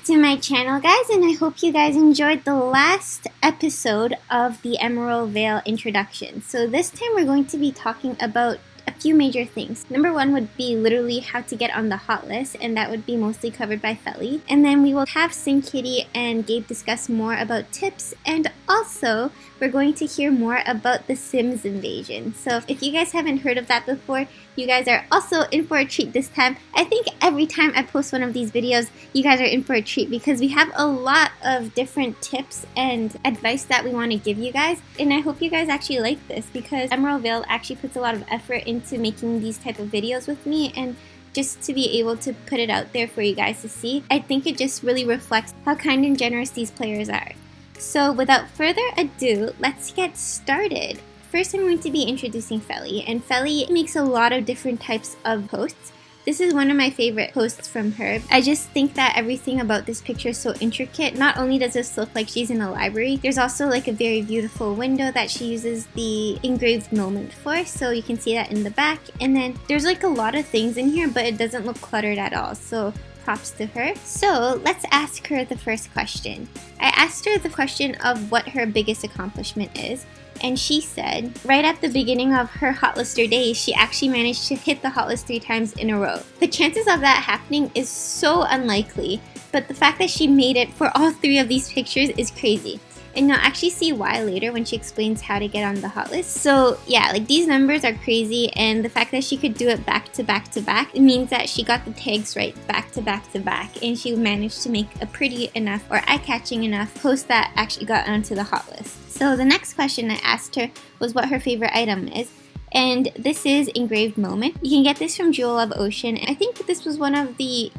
back to my channel, guys, and I hope you guys enjoyed the last episode of the Emerald Vale introduction. So this time we're going to be talking about a few major things. Number one would be literally how to get on the hot list, and that would be mostly covered by Feli. And then we will have Cinkitty and Gabe discuss more about tips, and also we're going to hear more about the Sims invasion. So if you guys haven't heard of that before, you guys are also in for a treat this time. I think every time I post one of these videos, you guys are in for a treat because we have a lot of different tips and advice that we want to give you guys. And I hope you guys actually like this because Emerald Vale actually puts a lot of effort into making these type of videos with me, and just to be able to put it out there for you guys to see, I think it just really reflects how kind and generous these players are. So without further ado, let's get started. First, I'm going to be introducing Feli, and Feli makes a lot of different types of posts. This is one of my favorite posts from her. I just think that everything about this picture is so intricate. Not only does this look like she's in a library, there's also like a very beautiful window that she uses the engraved moment for, so you can see that in the back. And then there's like a lot of things in here, but it doesn't look cluttered at all, so props to her. So let's ask her the first question. I asked her the question of what her biggest accomplishment is, and she said right at the beginning of her HOTLISTer days, she actually managed to hit the HOTLIST 3 times in a row. The chances of that happening is so unlikely, but the fact that she made it for all 3 of these pictures is crazy. And you'll actually see why later when she explains how to get on the hot list. So yeah, like these numbers are crazy, and the fact that she could do it back to back to back, it means that she got the tags right back to back to back, and she managed to make a pretty enough or eye-catching enough post that actually got onto the hot list. So the next question I asked her was what her favorite item is. And this is engraved moment. You can get this from Jewel of Ocean. I think this was one of the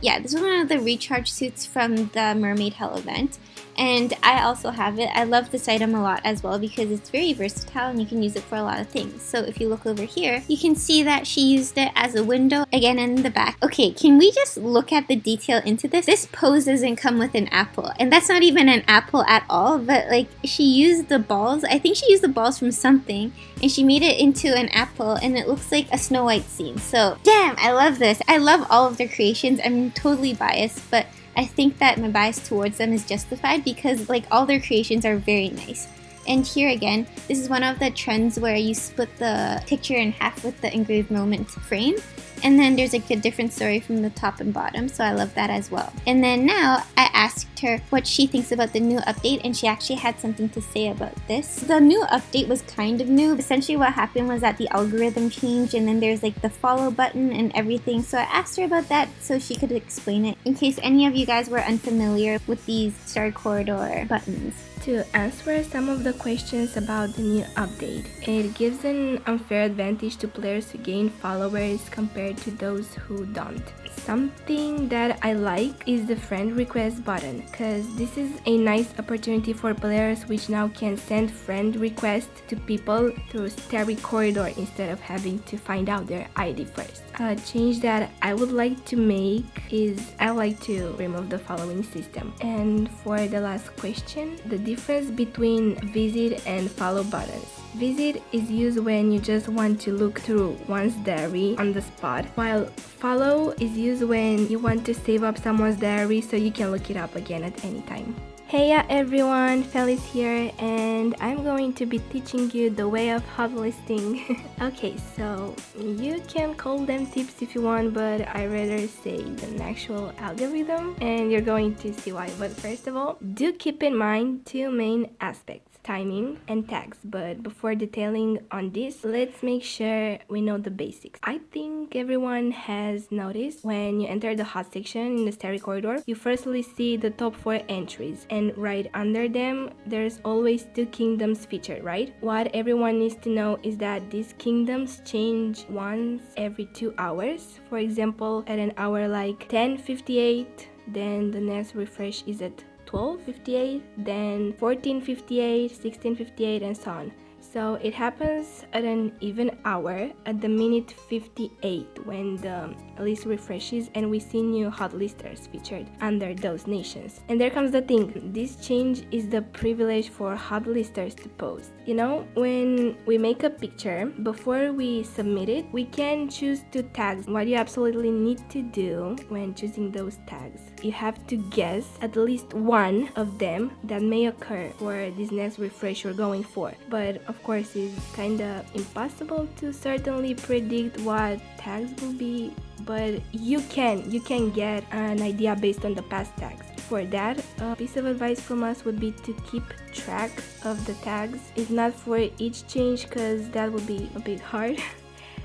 recharge suits from the Mermaid Hell event. And I also have it. I love this item a lot as well because it's very versatile and you can use it for a lot of things. So if you look over here, you can see that she used it as a window, again in the back. Okay, can we just look at the detail into this? This pose doesn't come with an apple, and that's not even an apple at all, but like she used the balls. I think she used the balls from something, and she made it into an apple, and it looks like a Snow White scene. So damn, I love this. I love all of their creations. I'm totally biased, but I think that my bias towards them is justified because like all their creations are very nice. And here again, this is one of the trends where you split the picture in half with the engraved moment frame. And then there's like a different story from the top and bottom, so I love that as well. And then now I asked her what she thinks about the new update, and she actually had something to say about this. The new update was kind of new. Essentially what happened was that the algorithm changed, and then there's like the follow button and everything. So I asked her about that so she could explain it in case any of you guys were unfamiliar with these Star Corridor buttons. To answer some of the questions about the new update, it gives an unfair advantage to players who gain followers compared to those who don't. Something that I like is the friend request button, because this is a nice opportunity for players which now can send friend requests to people through Starry Corridor instead of having to find out their ID first. A change that I would like to make is I like to remove the following system. And for the last question, the difference between visit and follow buttons. Visit is used when you just want to look through one's diary on the spot, while follow is used when you want to save up someone's diary so you can look it up again at any time. Hey everyone, Feli's here, and I'm going to be teaching you the way of hot listing. Okay, so you can call them tips if you want, but I rather say an actual algorithm, and you're going to see why. But first of all, do keep in mind 2 main aspects: timing and tags. But before detailing on this, let's make sure we know the basics. I think everyone has noticed when you enter the hot section in the Starry Corridor, you firstly see the top 4 entries, and right under them there's always 2 kingdoms featured, right? What everyone needs to know is that these kingdoms change once every 2 hours. For example, at an hour like 10:58, then the next refresh is at 12:58, then 14:58, 16:58, and so on. So it happens at an even hour at the minute 58 when the list refreshes and we see new hot listers featured under those nations. And there comes the thing, this change is the privilege for hot listers to post. You know, when we make a picture, before we submit it, we can choose 2 tags. What you absolutely need to do when choosing those tags, you have to guess at least one of them that may occur for this next refresh you're going for. But of course, it's kinda impossible to certainly predict what tags will be, but you can get an idea based on the past tags. For that, a piece of advice from us would be to keep track of the tags. If not for each change, because that would be a bit hard,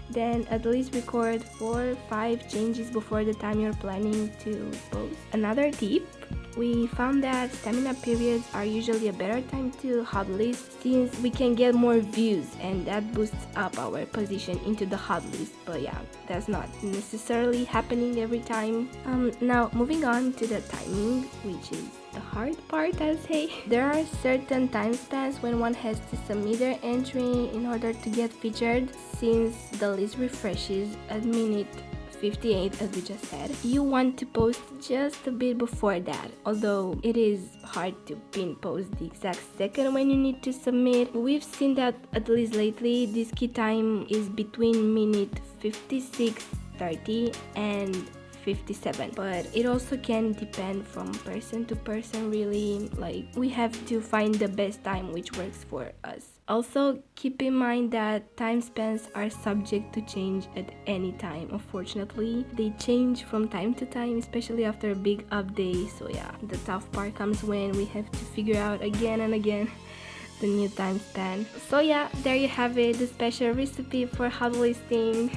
then at least record 4 or 5 changes before the time you're planning to post. Another tip, we found that stamina periods are usually a better time to hot list since we can get more views and that boosts up our position into the hot list. But yeah, that's not necessarily happening every time. Now moving on to the timing, which is the hard part, I'll say. There are certain time spans when one has to submit their entry in order to get featured. Since the list refreshes at minute 58, as we just said, you want to post just a bit before that. Although it is hard to pin post the exact second when you need to submit, we've seen that at least lately this key time is between minute 56:30 and 57, but it also can depend from person to person really. Like, we have to find the best time which works for us. Also, keep in mind that time spans are subject to change at any time. Unfortunately, they change from time to time, especially after a big update. So yeah, the tough part comes when we have to figure out again and again the new time span. So yeah, there you have it, the special recipe for hot listing,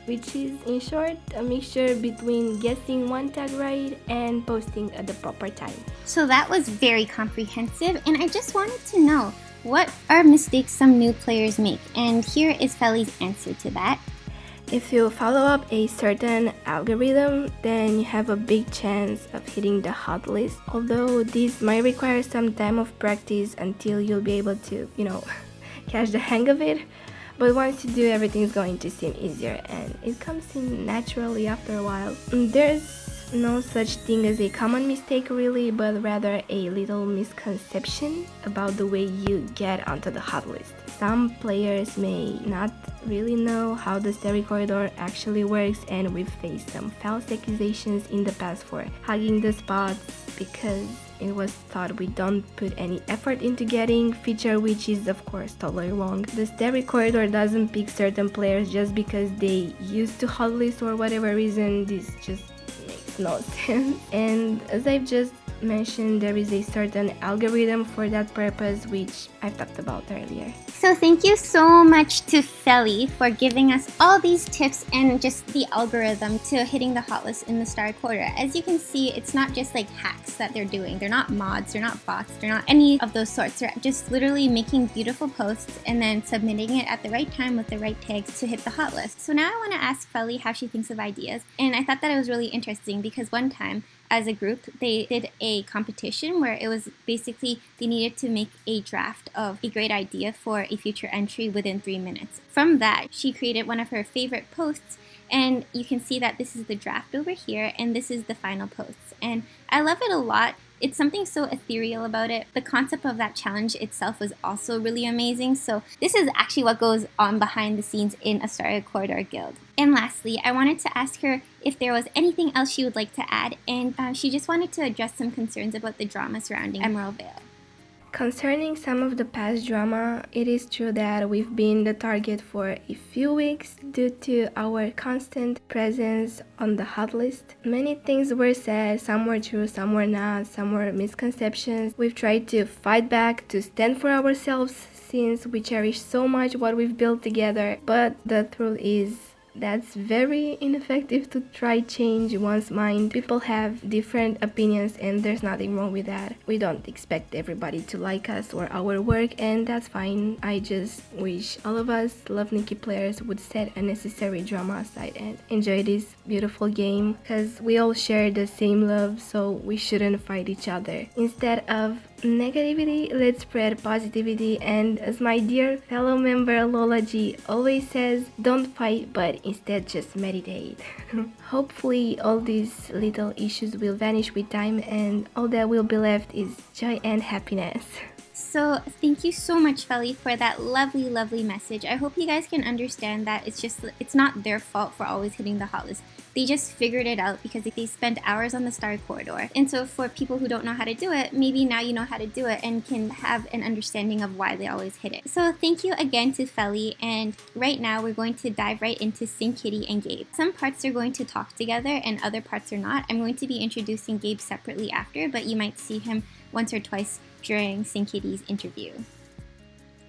which is, in short, a mixture between guessing one tag right and posting at the proper time. So that was very comprehensive, and I just wanted to know, what are mistakes some new players make? And here is Feli's answer to that. If you follow up a certain algorithm, then you have a big chance of hitting the hot list, although this might require some time of practice until you'll be able to, catch the hang of it. But once you do, everything's going to seem easier and it comes in naturally after a while. There's no such thing as a common mistake really, but rather a little misconception about the way you get onto the hot list. Some players may not really know how the story corridor actually works, and we've faced some false accusations in the past for hugging the spots because it was thought we don't put any effort into getting feature, which is of course totally wrong. The story corridor doesn't pick certain players just because they used to hot list or whatever reason. This just makes no sense. And as I've just mentioned, there is a certain algorithm for that purpose, which I've talked about earlier. So thank you so much to Feli for giving us all these tips and just the algorithm to hitting the hot list in the Star Quarter. As you can see, it's not just like hacks that they're doing. They're not mods, they're not bots, they're not any of those sorts. They're just literally making beautiful posts and then submitting it at the right time with the right tags to hit the hot list. So now I want to ask Feli how she thinks of ideas. And I thought that it was really interesting because one time, as a group, they did a competition where it was basically they needed to make a draft of a great idea for a future entry within 3 minutes. From that, she created one of her favorite posts, and you can see that this is the draft over here, and this is the final posts. And I love it a lot. It's something so ethereal about it. The concept of that challenge itself was also really amazing. So this is actually what goes on behind the scenes in a Star Corridor guild. And lastly, I wanted to ask her if there was anything else she would like to add, and she just wanted to address some concerns about the drama surrounding Emerald Vale. Concerning some of the past drama, it is true that we've been the target for a few weeks due to our constant presence on the hot list. Many things were said, some were true, some were not, some were misconceptions. We've tried to fight back, to stand for ourselves since we cherish so much what we've built together, but the truth is that's very ineffective to try change one's mind. People have different opinions and there's nothing wrong with that. We don't expect everybody to like us or our work, and that's fine. I just wish all of us Love Nikki players would set unnecessary drama aside and enjoy this beautiful game, because we all share the same love, so we shouldn't fight each other. Instead of negativity, let's spread positivity. And as my dear fellow member Lola G always says, don't fight, but instead just meditate. Hopefully all these little issues will vanish with time, and all that will be left is joy and happiness. So thank you so much, Feli, for that lovely, lovely message. I hope you guys can understand that it's not their fault for always hitting the hot list. They just figured it out because they spend hours on the star corridor. And so for people who don't know how to do it, maybe now you know how to do it and can have an understanding of why they always hit it. So thank you again to Feli, and right now we're going to dive right into Cinkitty and Gabe. Some parts are going to talk together and other parts are not. I'm going to be introducing Gabe separately after, but you might see him once or twice during Cinkitty's interview.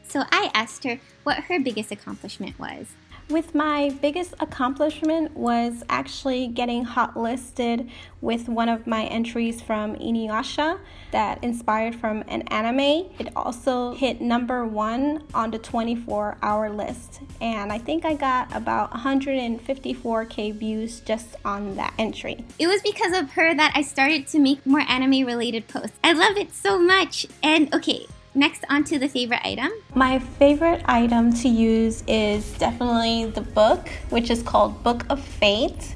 So I asked her what her biggest accomplishment was. With my biggest accomplishment was actually getting hot-listed with one of my entries from Inuyasha that inspired from an anime. It also hit number 1 on the 24-hour list, and I think I got about 154k views just on that entry. It was because of her that I started to make more anime-related posts. I love it so much. And okay, next, on to the favorite item. My favorite item to use is definitely the book, which is called Book of Fate,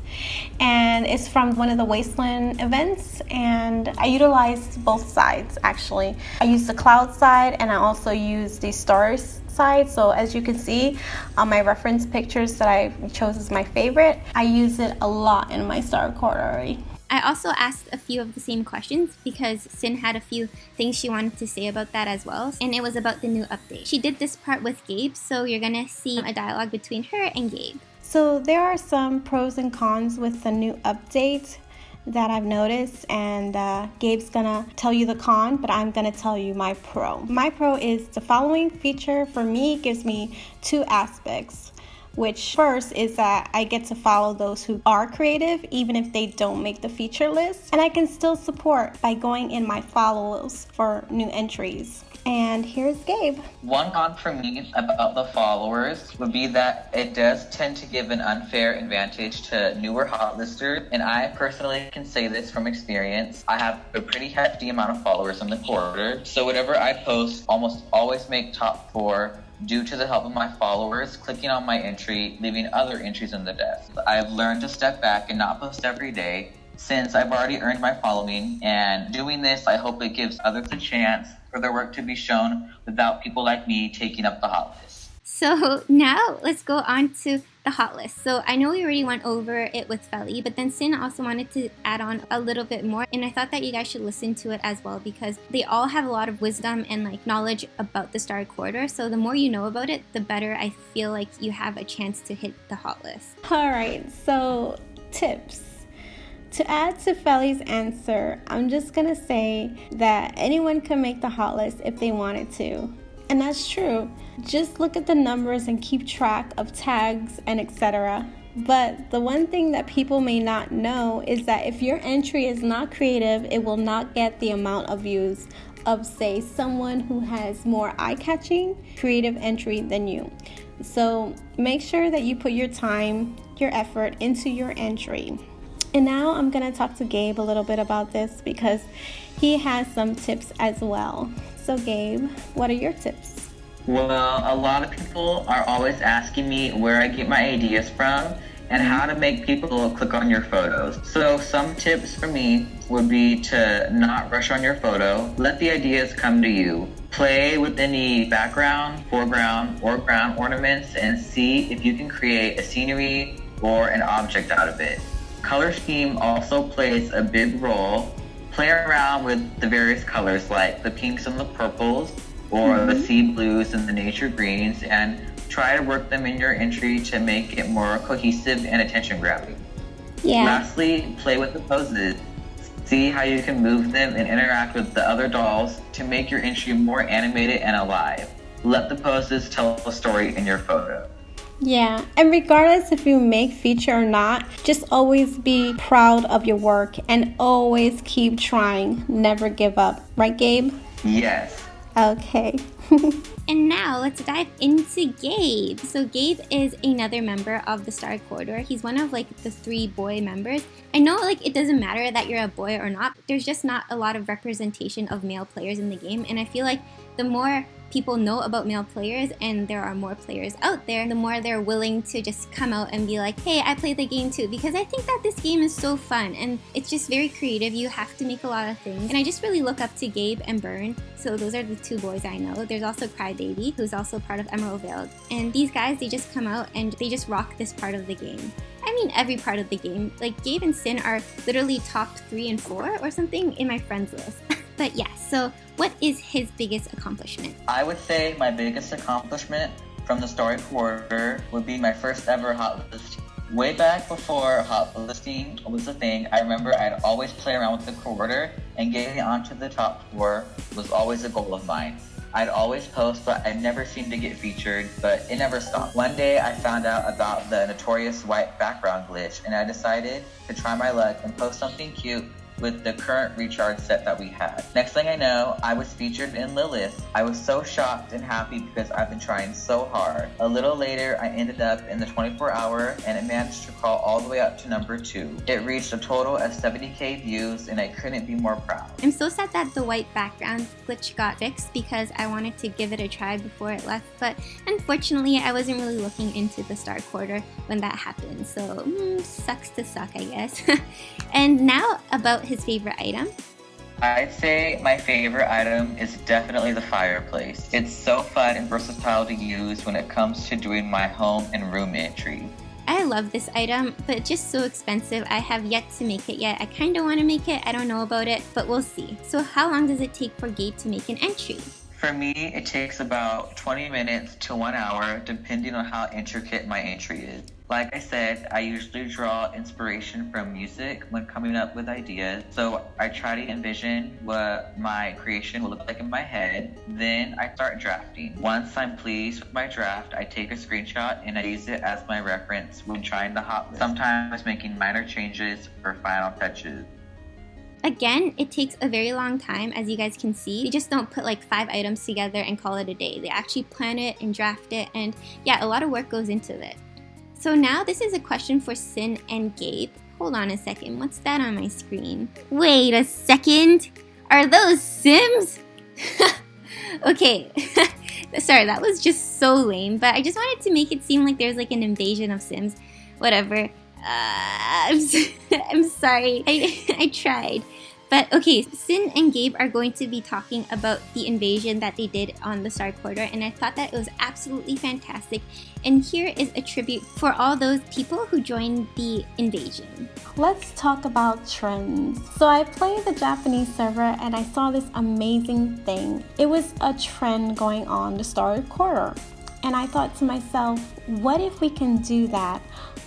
and it's from one of the Wasteland events, and I utilized both sides actually. I used the cloud side and I also used the stars side, so as you can see on my reference pictures that I chose as my favorite, I use it a lot in my star corridor. I also asked a few of the same questions because Sin had a few things she wanted to say about that as well, and it was about the new update. She did this part with Gabe, so you're gonna see a dialogue between her and Gabe. So there are some pros and cons with the new update that I've noticed, and Gabe's gonna tell you the con, but I'm gonna tell you my pro. My pro is the following feature for me gives me 2 aspects. Which first is that I get to follow those who are creative even if they don't make the feature list, and I can still support by going in my follows for new entries. And here's Gabe. One con for me about the followers would be that it does tend to give an unfair advantage to newer hotlisters, and I personally can say this from experience. I have a pretty hefty amount of followers on the quarter, so whatever I post almost always make top 4 due to the help of my followers clicking on my entry, leaving other entries in the desk. I've learned to step back and not post every day since I've already earned my following, and doing this, I hope it gives others a chance for their work to be shown without people like me taking up the hot list. So now let's go on to the hot list. So I know we already went over it with Feli, but then Sin also wanted to add on a little bit more, and I thought that you guys should listen to it as well because they all have a lot of wisdom and like knowledge about the star corridor. So the more you know about it, the better I feel like you have a chance to hit the hot list. Alright, so tips. To add to Feli's answer, I'm just gonna say that anyone can make the hot list if they wanted to. And that's true. Just look at the numbers and keep track of tags and etc. But the one thing that people may not know is that if your entry is not creative, it will not get the amount of views of, say, someone who has more eye-catching creative entry than you. So make sure that you put your time, your effort into your entry. And now I'm gonna talk to Gabe a little bit about this because he has some tips as well. So Gabe, what are your tips? Well, a lot of people are always asking me where I get my ideas from and how to make people click on your photos. So some tips for me would be to not rush on your photo. Let the ideas come to you. Play with any background, foreground, or ground ornaments and see if you can create a scenery or an object out of it. Color scheme also plays a big role. Play around with the various colors like the pinks and the purples, or the sea blues and the nature greens, and try to work them in your entry to make it more cohesive and attention grabbing. Yeah. Lastly, play with the poses. See how you can move them and interact with the other dolls to make your entry more animated and alive. Let the poses tell a story in your photo. Yeah, and regardless if you make feature or not, just always be proud of your work and always keep trying. Never give up. Right, Gabe? Yes. Okay. And now let's dive into Gabe. So Gabe is another member of the Star Corridor. He's one of like the 3 boy members. I know like it doesn't matter that you're a boy or not. There's just not a lot of representation of male players in the game. And I feel like the more people know about male players and there are more players out there, the more they're willing to just come out and be like, hey, I play the game too, because I think that this game is so fun and it's just very creative. You have to make a lot of things. And I just really look up to Gabe and Burn. So those are the 2 boys I know. There's also Crybaby, who's also part of Emerald Vale. And these guys, they just come out and they just rock this part of the game. I mean every part of the game. Like Gabe and Sin are literally top 3 and 4 or something in my friends list. But yeah, so what is his biggest accomplishment? I would say my biggest accomplishment from the Story Corridor would be my first ever HOTLIST. Way back before HOTLISting was a thing, I remember I'd always play around with the Corridor, and getting onto the top 4 was always a goal of mine. I'd always post, but I never seemed to get featured, but it never stopped. One day I found out about the notorious white background glitch, and I decided to try my luck and post something cute with the current recharge set that we had. Next thing I know, I was featured in Lilith. I was so shocked and happy because I've been trying so hard. A little later, I ended up in the 24-hour and it managed to crawl all the way up to number 2. It reached a total of 70k views and I couldn't be more proud. I'm so sad that the white background glitch got fixed because I wanted to give it a try before it left, but unfortunately I wasn't really looking into the Star Quarter when that happened, so sucks to suck, I guess. And now about his favorite item. I'd say my favorite item is definitely the fireplace. It's so fun and versatile to use when it comes to doing my home and room entry. I love this item, but it's just so expensive. I have yet to make it yet. I kind of want to make it. I don't know about it, but we'll see. So how long does it take for Gabe to make an entry? For me, it takes about 20 minutes to 1 hour, depending on how intricate my entry is. Like I said, I usually draw inspiration from music when coming up with ideas, so I try to envision what my creation will look like in my head, then I start drafting. Once I'm pleased with my draft, I take a screenshot and I use it as my reference when trying the HOTLIST, sometimes making minor changes or final touches. Again, it takes a very long time, as you guys can see. They just don't put like 5 items together and call it a day. They actually plan it and draft it, and yeah, a lot of work goes into it. So now this is a question for Sin and Gabe. Hold on a second, what's that on my screen? Wait a second, are those Sims? Okay, sorry, that was just so lame, but I just wanted to make it seem like there's like an invasion of Sims. Whatever. I'm sorry, I tried. But okay, Sin and Gabe are going to be talking about the invasion that they did on the Star Quarter, and I thought that it was absolutely fantastic. And here is a tribute for all those people who joined the invasion. Let's talk about trends. So I played the Japanese server and I saw this amazing thing. It was a trend going on the Star Quarter. And I thought to myself, what if we can do that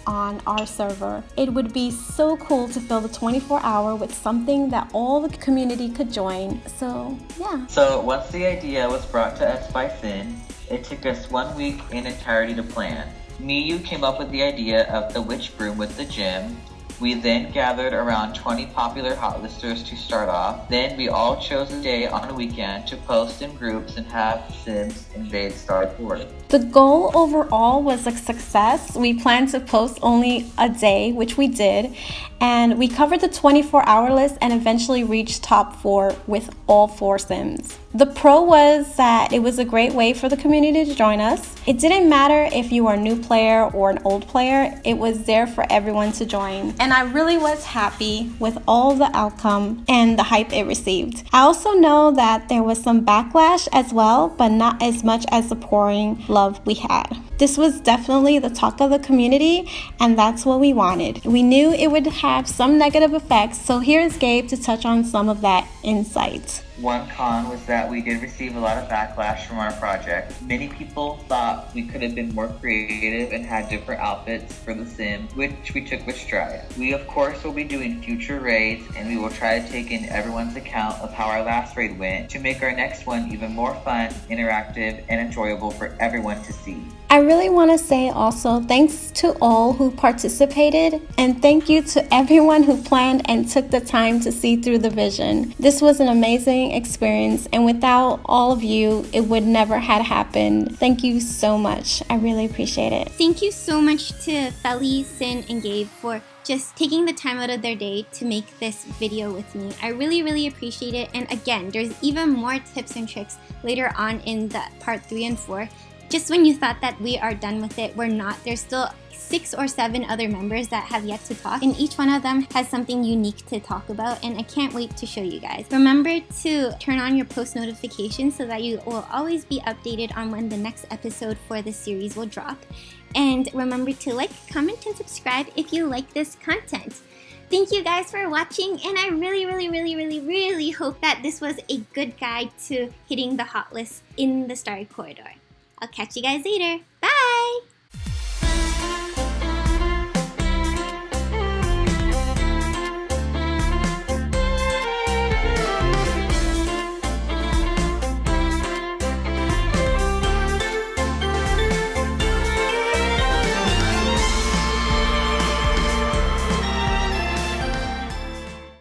on our server? It would be so cool to fill the 24-hour with something that all the community could join. So yeah. So once the idea was brought to us by Sin, it took us 1 week in entirety to plan. Miyu came up with the idea of the witch broom with the gym. We then gathered around 20 popular HOTLISTers to start off. Then we all chose a day on a weekend to post in groups and have Sims invade Star Quarter. The goal overall was a success. We planned to post only a day, which we did, and we covered the 24-hour list and eventually reached top 4 with all 4 Sims. The pro was that it was a great way for the community to join us. It didn't matter if you were a new player or an old player, it was there for everyone to join. And I really was happy with all the outcome and the hype it received. I also know that there was some backlash as well, but not as much as the pouring love we had. This was definitely the talk of the community, and that's what we wanted. We knew it would have some negative effects, so here's Gabe to touch on some of that insight. One con was that we did receive a lot of backlash from our project. Many people thought we could have been more creative and had different outfits for the sim, which we took with stride. We of course will be doing future raids, and we will try to take in everyone's account of how our last raid went to make our next one even more fun, interactive, and enjoyable for everyone to see. I really want to say also thanks to all who participated, and thank you to everyone who planned and took the time to see through the vision. This was an amazing experience, and without all of you, it would never have happened. Thank you so much. I really appreciate it. Thank you so much to Feli, Sin, and Gabe for just taking the time out of their day to make this video with me. I really appreciate it. And again, there's even more tips and tricks later on in the part 3 and 4. Just when you thought that we are done with it, we're not. There's still 6 or 7 other members that have yet to talk, and each one of them has something unique to talk about, and I can't wait to show you guys. Remember to turn on your post notifications so that you will always be updated on when the next episode for the series will drop. And remember to like, comment, and subscribe if you like this content. Thank you guys for watching, and I really hope that this was a good guide to hitting the hot list in the Starry Corridor. I'll catch you guys later.